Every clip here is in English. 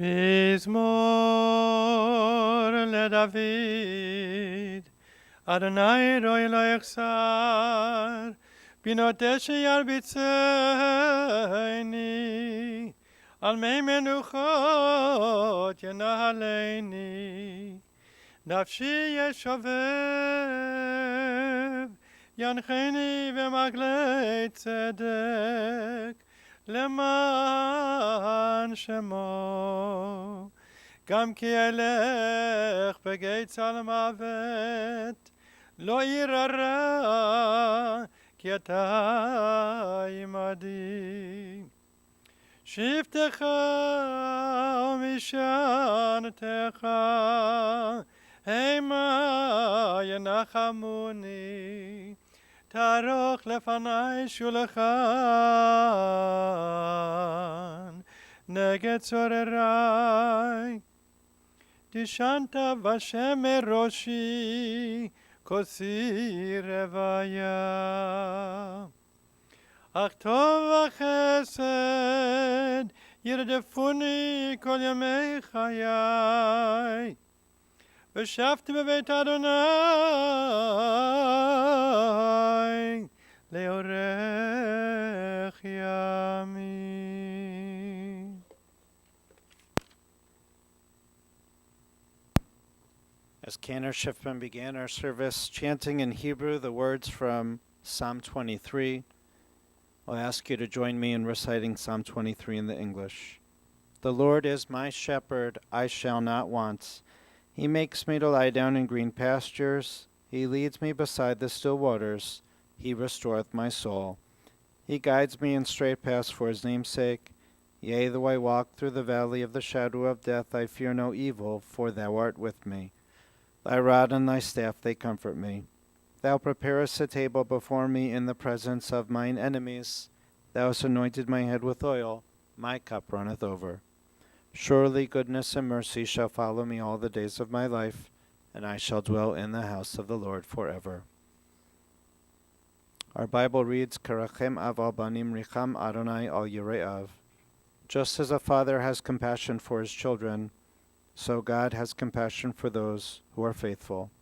מזמור לדוד, אדוני אלוהי לא יחסר, בנותיך ירביצני, על מי מנוחות ינהלני, נפשי ישובב, ינחני במעגלי צדק, למען שמו. גם כי אלך בגיא צל מוות, לא אירא רע, כי אתה עמדי. שבטך ומשענתך, המה ינחמוני, תערוך לפני שולחן נגד צורריי. דשנת בשם מראשי, כוסי רוויה. אך טוב וחסד ירדפוני כל ימי חיי, ושבתי בבית אדוני לאורך ימים. As Cantor Schiffman began our service chanting in Hebrew the words from Psalm 23, I'll ask you to join me in reciting Psalm 23 in the English. The Lord is my shepherd, I shall not want. He makes me to lie down in green pastures. He leads me beside the still waters. He restoreth my soul. He guides me in straight paths for his name's sake. Yea, though I walk through the valley of the shadow of death, I fear no evil, for thou art with me. Thy rod and thy staff, they comfort me. Thou preparest a table before me in the presence of mine enemies. Thou hast anointed my head with oil. My cup runneth over. Surely goodness and mercy shall follow me all the days of my life, and I shall dwell in the house of the Lord forever. Our Bible reads, Karachem av al banim richam Adonai al yire'av. Just as a father has compassion for his children, so God has compassion for those who are faithful.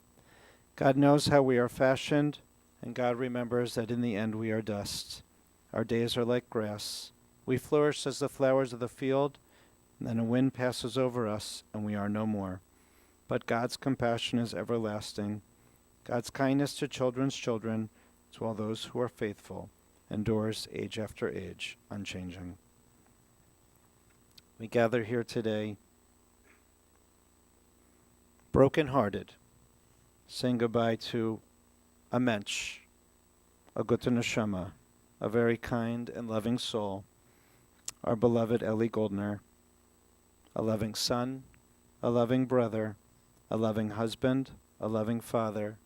God knows how we are fashioned, and God remembers that in the end we are dust. Our days are like grass. We flourish as the flowers of the field, and then a wind passes over us, and we are no more. But God's compassion is everlasting. God's kindness to children's children, to all those who are faithful, endures age after age, unchanging. We gather here today, broken-hearted, saying goodbye to a mensch, a gute neshama, a very kind and loving soul, our beloved Eli Goldner, a loving son, a loving brother, a loving husband, a loving father,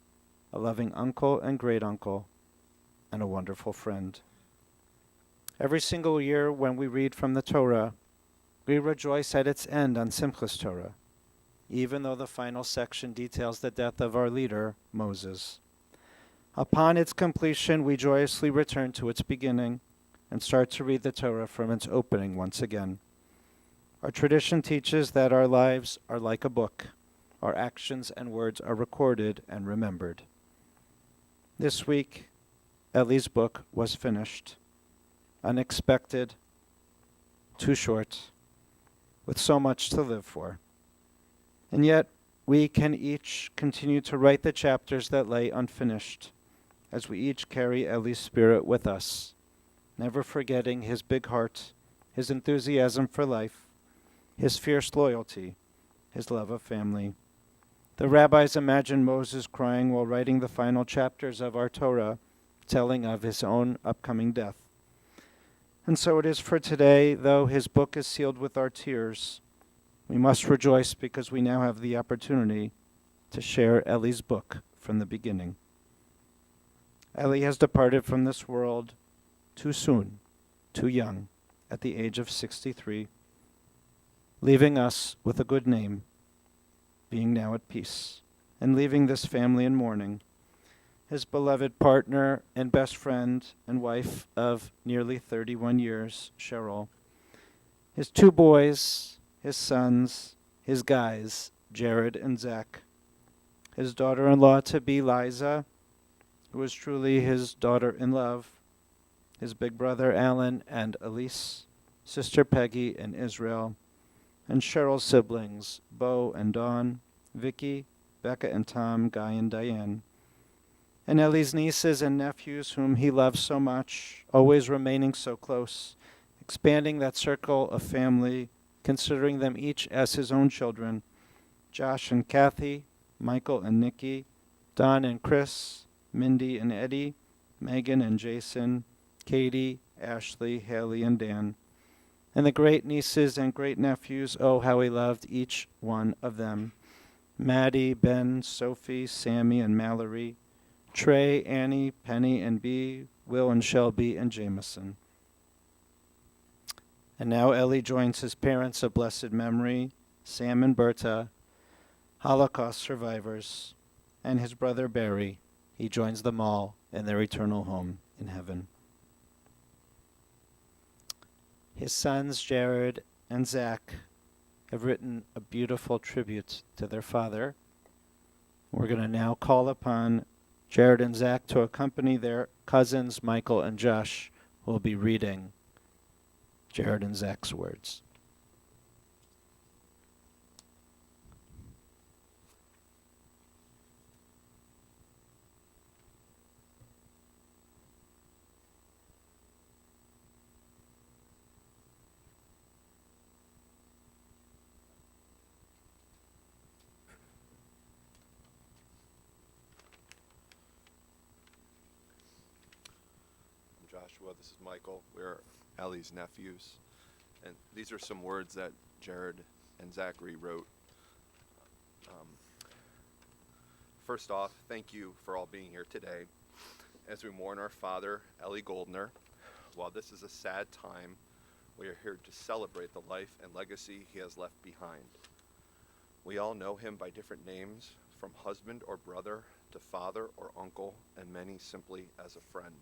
a loving uncle and great-uncle, and a wonderful friend. Every single year when we read from the Torah, we rejoice at its end on Simchas Torah, even though the final section details the death of our leader, Moses. Upon its completion, we joyously return to its beginning and start to read the Torah from its opening once again. Our tradition teaches that our lives are like a book. Our actions and words are recorded and remembered. This week, Eli's book was finished. Unexpected, too short, with so much to live for. And yet, we can each continue to write the chapters that lay unfinished, as we each carry Eli's spirit with us, never forgetting his big heart, his enthusiasm for life, his fierce loyalty, his love of family. The rabbis imagined Moses crying while writing the final chapters of our Torah, telling of his own upcoming death. And so it is for today, though his book is sealed with our tears. We must rejoice because we now have the opportunity to share Eli's book from the beginning. Eli has departed from this world too soon, too young, at the age of 63, leaving us with a good name, being now at peace, and leaving this family in mourning. His beloved partner and best friend and wife of nearly 31 years, Cheryl. His two boys, his sons, his guys, Jared and Zach, his daughter-in-law to be Liza, who was truly his daughter-in-love, his big brother Alan and Elise, sister Peggy and Israel, and Cheryl's siblings, Bo and Dawn, Vicky, Becca and Tom, Guy and Diane, and Ellie's nieces and nephews whom he loves so much, always remaining so close, expanding that circle of family, considering them each as his own children, Josh and Kathy, Michael and Nikki, Don and Chris, Mindy and Eddie, Megan and Jason, Katie, Ashley, Haley, and Dan, and the great nieces and great nephews, oh, how he loved each one of them. Maddie, Ben, Sophie, Sammy, and Mallory, Trey, Annie, Penny, and Bee, Will and Shelby, and Jameson. And now Ellie joins his parents of blessed memory, Sam and Berta, Holocaust survivors, and his brother Barry. He joins them all in their eternal home in heaven. His sons, Jared and Zach, have written a beautiful tribute to their father. We're going to now call upon Jared and Zach to accompany their cousins, Michael and Josh, who will be reading Jared and Zach's words. Joshua, this is Michael. We're Ellie's nephews. And these are some words that Jared and Zachary wrote. First off, thank you for all being here today as we mourn our father, Eli Goldner. While this is a sad time, we are here to celebrate the life and legacy he has left behind. We all know him by different names, from husband or brother to father or uncle, and many simply as a friend.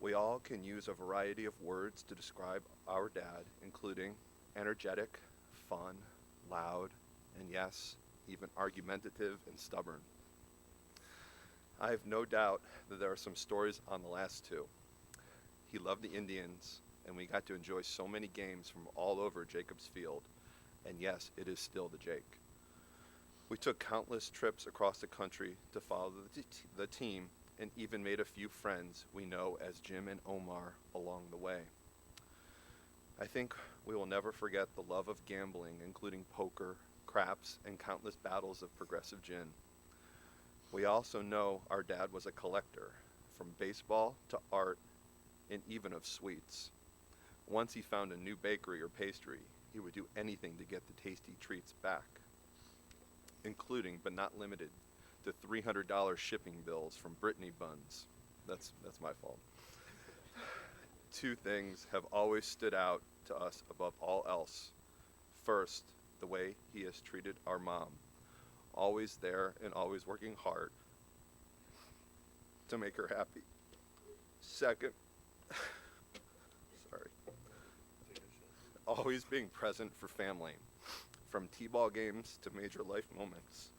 We all can use a variety of words to describe our dad, including energetic, fun, loud, and yes, even argumentative and stubborn. I have no doubt that there are some stories on the last two. He loved the Indians, and we got to enjoy so many games from all over Jacobs Field, and yes, it is still the Jake. We took countless trips across the country to follow the team, and even made a few friends we know as Jim and Omar along the way. I think we will never forget the love of gambling, including poker, craps, and countless battles of progressive gin. We also know our dad was a collector, from baseball to art, and even of sweets. Once he found a new bakery or pastry, he would do anything to get the tasty treats back, including, but not limited, to $300 shipping bills from Brittany Buns. That's my fault. Two things have always stood out to us above all else. First, the way he has treated our mom. Always there and always working hard to make her happy. Second, always being present for family. From t-ball games to major life moments,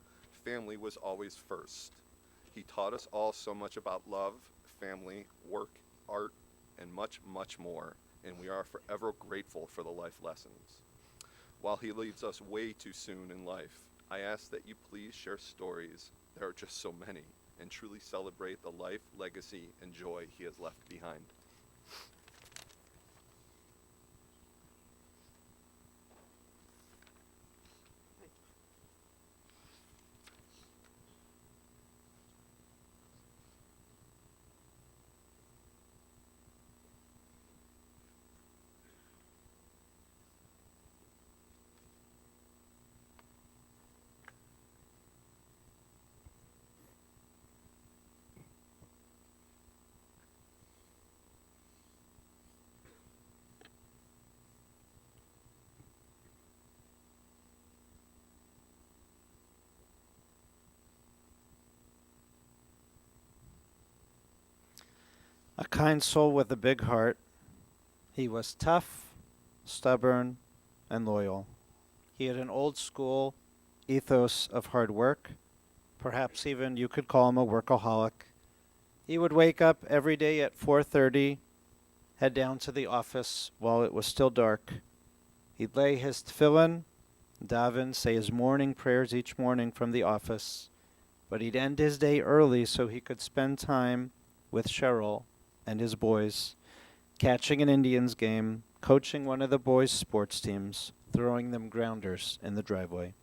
family was always first. He taught us all so much about love, family, work, art, and much, much more, and we are forever grateful for the life lessons. While he leaves us way too soon in life, I ask that you please share stories, there are just so many, and truly celebrate the life, legacy, and joy he has left behind. A kind soul with a big heart, he was tough, stubborn, and loyal. He had an old school ethos of hard work. Perhaps even you could call him a workaholic. He would wake up every day at 4:30, head down to the office while it was still dark. He'd lay his tefillin, daven, say his morning prayers each morning from the office, but he'd end his day early so he could spend time with Cheryl and his boys, catching an Indians game, coaching one of the boys' sports teams, throwing them grounders in the driveway.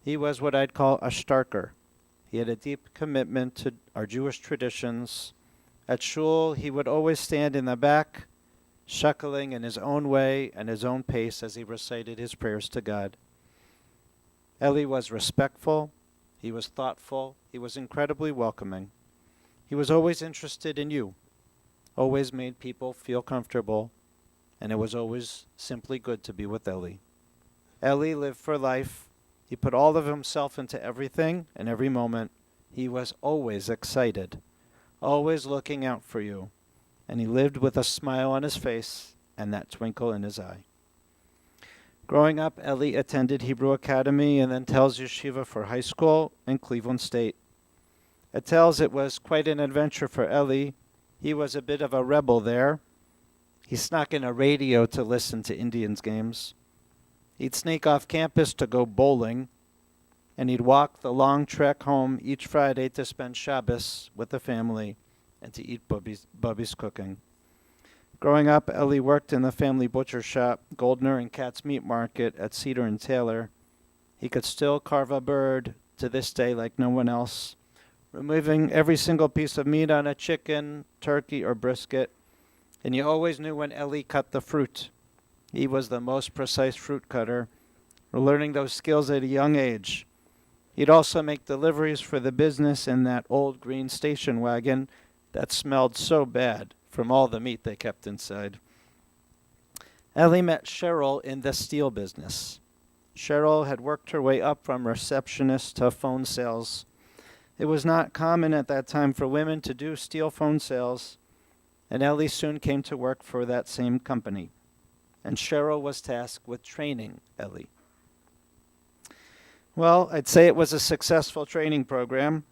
He was what I'd call a starker. He had a deep commitment to our Jewish traditions. At shul, he would always stand in the back, chuckling in his own way and his own pace as he recited his prayers to God. Eli was respectful, he was thoughtful, he was incredibly welcoming. He was always interested in you, always made people feel comfortable, and it was always simply good to be with Eli. Eli lived for life. He put all of himself into everything and every moment. He was always excited, always looking out for you, and he lived with a smile on his face and that twinkle in his eye. Growing up, Eli attended Hebrew Academy and then Telz Yeshiva for high school in Cleveland State. At Telz, it was quite an adventure for Eli. He was a bit of a rebel there. He snuck in a radio to listen to Indians games. He'd sneak off campus to go bowling, and he'd walk the long trek home each Friday to spend Shabbos with the family and to eat Bubby's cooking. Growing up, Eli worked in the family butcher shop, Goldner and Katz Meat Market at Cedar and Taylor. He could still carve a bird to this day like no one else, removing every single piece of meat on a chicken, turkey, or brisket. And you always knew when Eli cut the fruit. He was the most precise fruit cutter. We're learning those skills at a young age. He'd also make deliveries for the business in that old green station wagon that smelled so bad from all the meat they kept inside. Eli met Cheryl in the steel business. Cheryl had worked her way up from receptionist to phone sales. It was not common at that time for women to do steel phone sales, and Eli soon came to work for that same company. And Cheryl was tasked with training Eli. Well, I'd say it was a successful training program.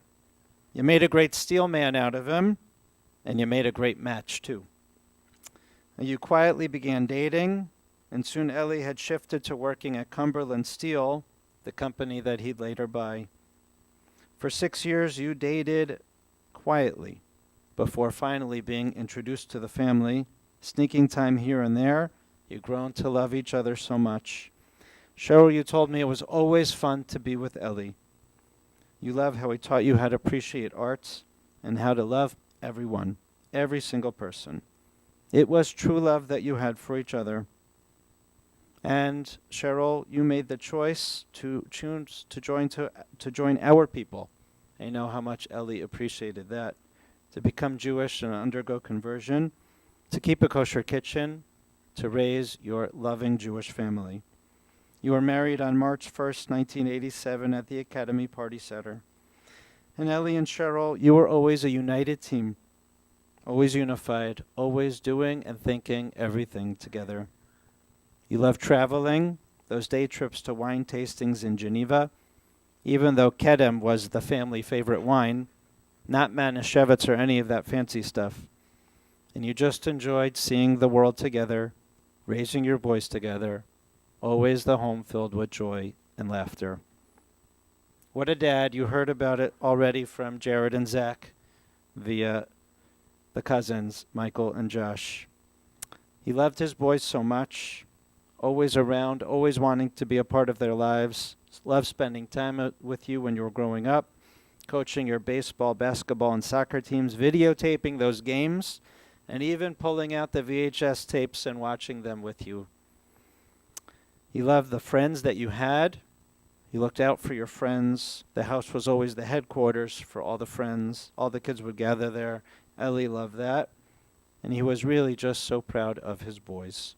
You made a great steel man out of him, and you made a great match, too. And you quietly began dating, and soon Eli had shifted to working at Cumberland Steel, the company that he'd later buy. For 6 years, you dated quietly before finally being introduced to the family, sneaking time here and there. You've grown to love each other so much. Cheryl, you told me it was always fun to be with Eli. You love how he taught you how to appreciate arts and how to love everyone, every single person. It was true love that you had for each other. And Cheryl, you made the choice to choose to join our people. I know how much Eli appreciated that. To become Jewish and undergo conversion, to keep a kosher kitchen, to raise your loving Jewish family. You were married on March 1st, 1987 at the Academy Party Center. And Eli and Cheryl, you were always a united team, always unified, always doing and thinking everything together. You loved traveling, those day trips to wine tastings in Geneva, even though Kedem was the family favorite wine, not Manischewitz or any of that fancy stuff. And you just enjoyed seeing the world together, raising your boys together, always the home filled with joy and laughter. What a dad. You heard about it already from Jared and Zach via the cousins, Michael and Josh. He loved his boys so much, always around, always wanting to be a part of their lives, loved spending time with you when you were growing up, coaching your baseball, basketball, and soccer teams, videotaping those games, and even pulling out the VHS tapes and watching them with you. He loved the friends that you had. He looked out for your friends. The house was always the headquarters for all the friends. All the kids would gather there. Eli loved that. And he was really just so proud of his boys.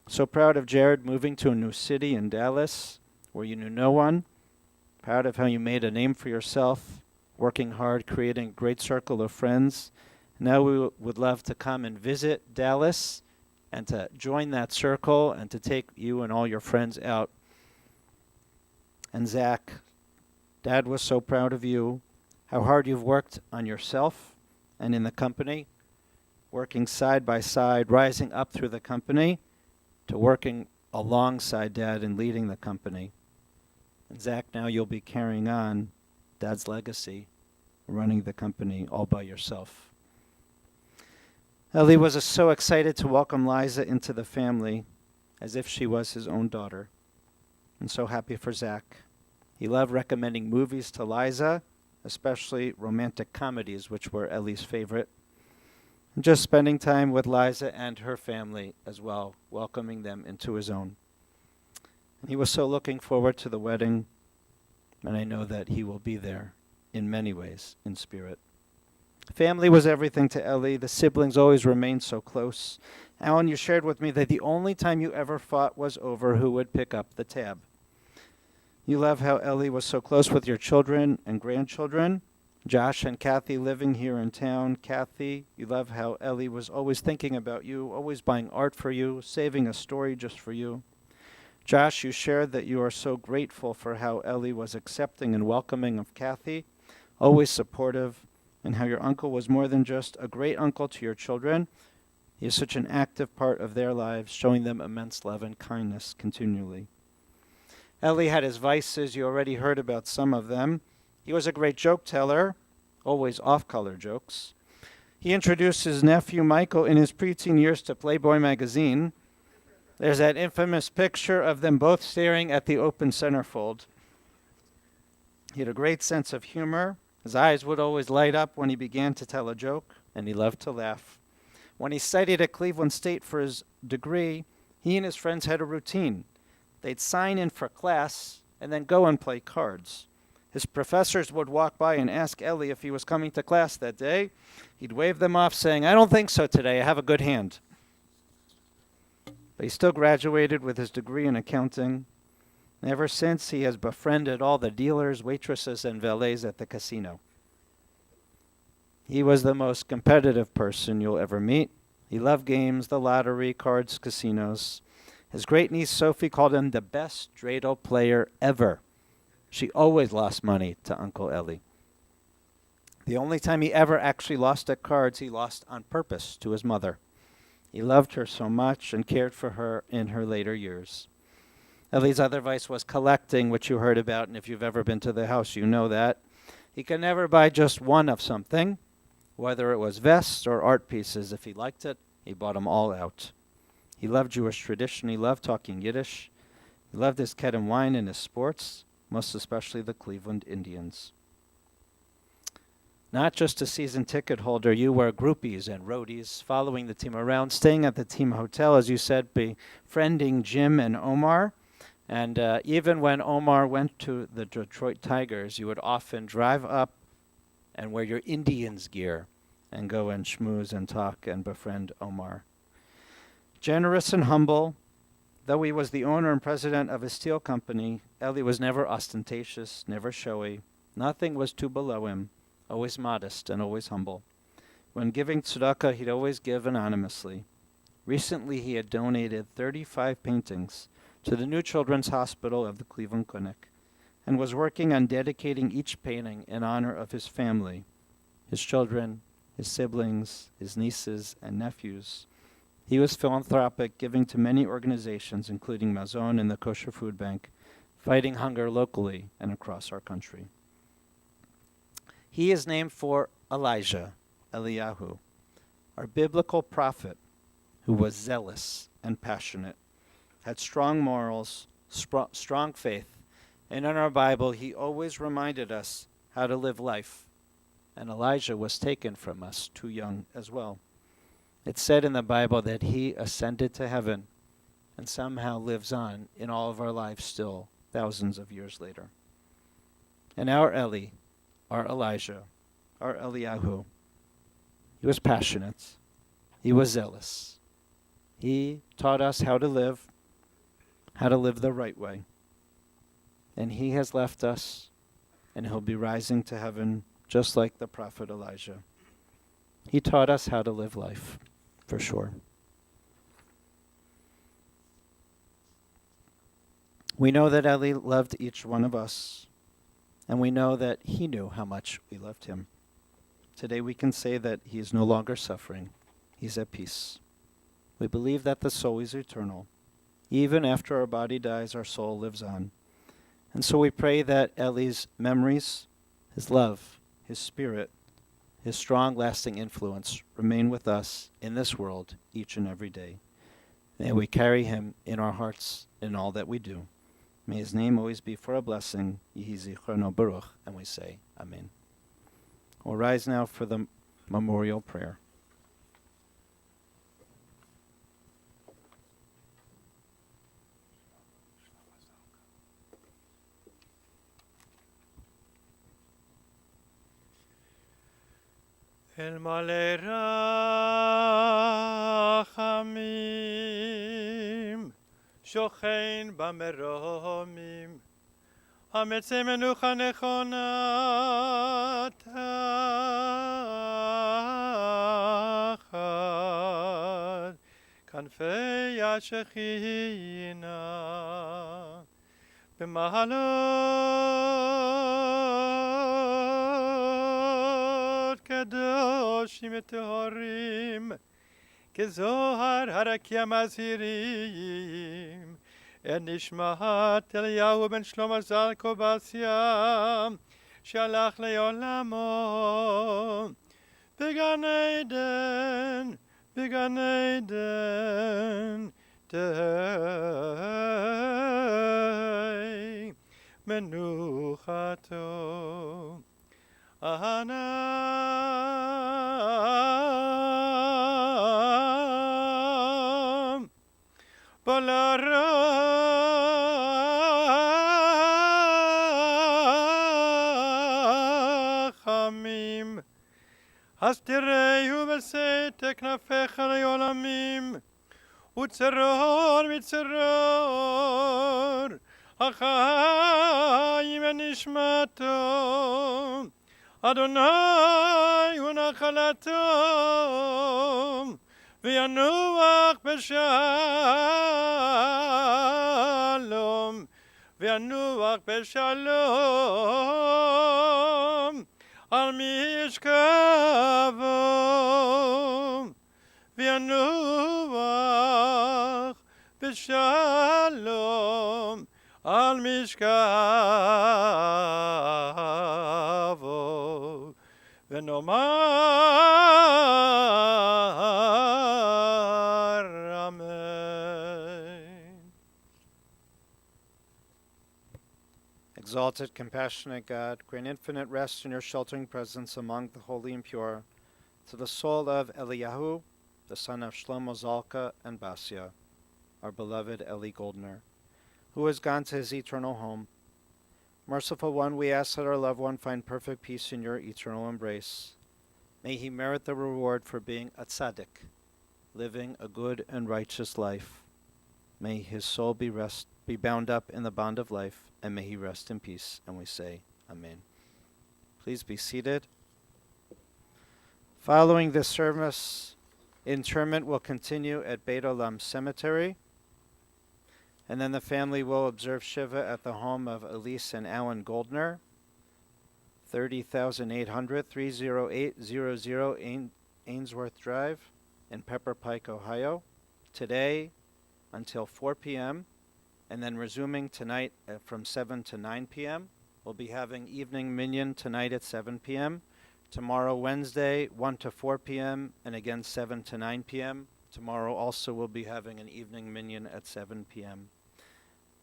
So proud of Jared moving to a new city in Dallas where you knew no one. Proud of how you made a name for yourself, working hard, creating a great circle of friends. Now we would love to come and visit Dallas and to join that circle and to take you and all your friends out And Zach, Dad was so proud of you, how hard you've worked on yourself and in the company, working side by side, rising up through the company to working alongside Dad and leading the company. And Zach, now you'll be carrying on Dad's legacy, running the company all by yourself. Eli was so excited to welcome Liza into the family as if she was his own daughter, and so happy for Zach. He loved recommending movies to Liza, especially romantic comedies, which were Eli's favorite, and just spending time with Liza and her family as well, welcoming them into his own. And he was so looking forward to the wedding, and I know that he will be there in many ways, in spirit. Family was everything to Eli. The siblings always remained so close. Alan, you shared with me that the only time you ever fought was over who would pick up the tab. You love how Eli was so close with your children and grandchildren. Josh and Kathy living here in town. Kathy, you love how Eli was always thinking about you, always buying art for you, saving a story just for you. Josh, you shared that you are so grateful for how Eli was accepting and welcoming of Kathy, always supportive, and how your uncle was more than just a great uncle to your children. He is such an active part of their lives, showing them immense love and kindness continually. Eli had his vices. You already heard about some of them. He was a great joke teller, always off-color jokes. He introduced his nephew Michael in his preteen years to Playboy magazine. There's that infamous picture of them both staring at the open centerfold. He had a great sense of humor. His eyes would always light up when he began to tell a joke, and he loved to laugh. When he studied at Cleveland State for his degree, he and his friends had a routine. They'd sign in for class and then go and play cards. His professors would walk by and ask Eli if he was coming to class that day. He'd wave them off, saying, "I don't think so today. I have a good hand." But he still graduated with his degree in accounting. Ever since, he has befriended all the dealers, waitresses, and valets at the casino. He was the most competitive person you'll ever meet. He loved games, the lottery, cards, casinos. His great niece Sophie called him the best dreidel player ever. She always lost money to Uncle Eli. The only time he ever actually lost at cards, he lost on purpose to his mother. He loved her so much and cared for her in her later years. Eli's other vice was collecting, which you heard about, and if you've ever been to the house, you know that. He could never buy just one of something, whether it was vests or art pieces. If he liked it, he bought them all out. He loved Jewish tradition. He loved talking Yiddish. He loved his Kedem wine and his sports, most especially the Cleveland Indians. Not just a season ticket holder, you were groupies and roadies, following the team around, staying at the team hotel, as you said, befriending Jim and Omar. And even when Omar went to the Detroit Tigers, you would often drive up and wear your Indians gear and go and schmooze and talk and befriend Omar. Generous and humble, though he was the owner and president of a steel company, Eli was never ostentatious, never showy. Nothing was too below him, always modest and always humble. When giving tzedakah, he'd always give anonymously. Recently, he had donated 35 paintings to the new Children's Hospital of the Cleveland Clinic, and was working on dedicating each painting in honor of his family, his children, his siblings, his nieces, and nephews. He was philanthropic, giving to many organizations, including Mazon and the Kosher Food Bank, fighting hunger locally and across our country. He is named for Elijah, Eliyahu, our biblical prophet who was zealous and passionate, had strong morals, strong faith, and in our Bible he always reminded us how to live life. And Elijah was taken from us too young as well. It's said in the Bible that he ascended to heaven and somehow lives on in all of our lives still, thousands of years later. And our Eli, our Elijah, our Eliyahu, he was passionate. He was zealous. He taught us how to live the right way. And he has left us, and he'll be rising to heaven just like the prophet Elijah. He taught us how to live life, for sure. We know that Eli loved each one of us, and we know that he knew how much we loved him. Today we can say that he is no longer suffering. He's at peace. We believe that the soul is eternal. Even after our body dies, our soul lives on. And so we pray that Eli's memories, his love, his spirit, his strong, lasting influence remain with us in this world each and every day. May we carry him in our hearts in all that we do. May his name always be for a blessing. Yehi zichrono baruch, and we say, Amen. We'll rise now for the memorial prayer. אל מלא רחמים, שוכן במרומים, המצא מנוחה נכונה תחת כנפי השכינה, במעלות קדושים וטהורים, כזוהר הרקיע מזהירים, את נשמת אליהו בן שלמה ז"ל קובסיה, שהלך לעולמו, בגן עדן, בגן עדן, תהי מנוחתו. Anam Balarachamim Hastireu Vesete Knafecha Leolamim Utzeror Vitzeror Achayim Enishmato Adonai Unachalatom V'yanuach b'shalom V'yanuach b'shalom Al mishkavo V'yanuach b'shalom Al mishkavo V'nomar Amen. Exalted, compassionate God, grant infinite rest in your sheltering presence among the holy and pure, to the soul of Eliyahu, the son of Shlomo Zalka and Basia, our beloved Eli Goldner, who has gone to his eternal home. Merciful One, we ask that our loved one find perfect peace in your eternal embrace. May he merit the reward for being a tzaddik, living a good and righteous life. May his soul be bound up in the bond of life, and may he rest in peace. And we say, Amen. Please be seated. Following this service, interment will continue at Beit Olam Cemetery, and then the family will observe Shiva at the home of Elise and Alan Goldner, 30,800 30800 Ainsworth Drive in Pepper Pike, Ohio, today until 4 p.m., and then resuming tonight from 7 to 9 p.m. We'll be having evening minyan tonight at 7 p.m., tomorrow Wednesday 1 to 4 p.m., and again 7 to 9 p.m. Tomorrow also we'll be having an evening minyan at 7 p.m.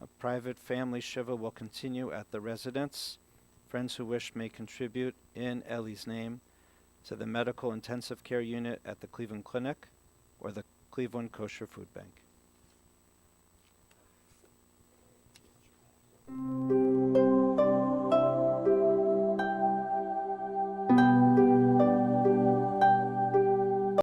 A private family shiva will continue at the residence. Friends who wish may contribute in Eli's name to the medical intensive care unit at the Cleveland Clinic or the Cleveland Kosher Food Bank.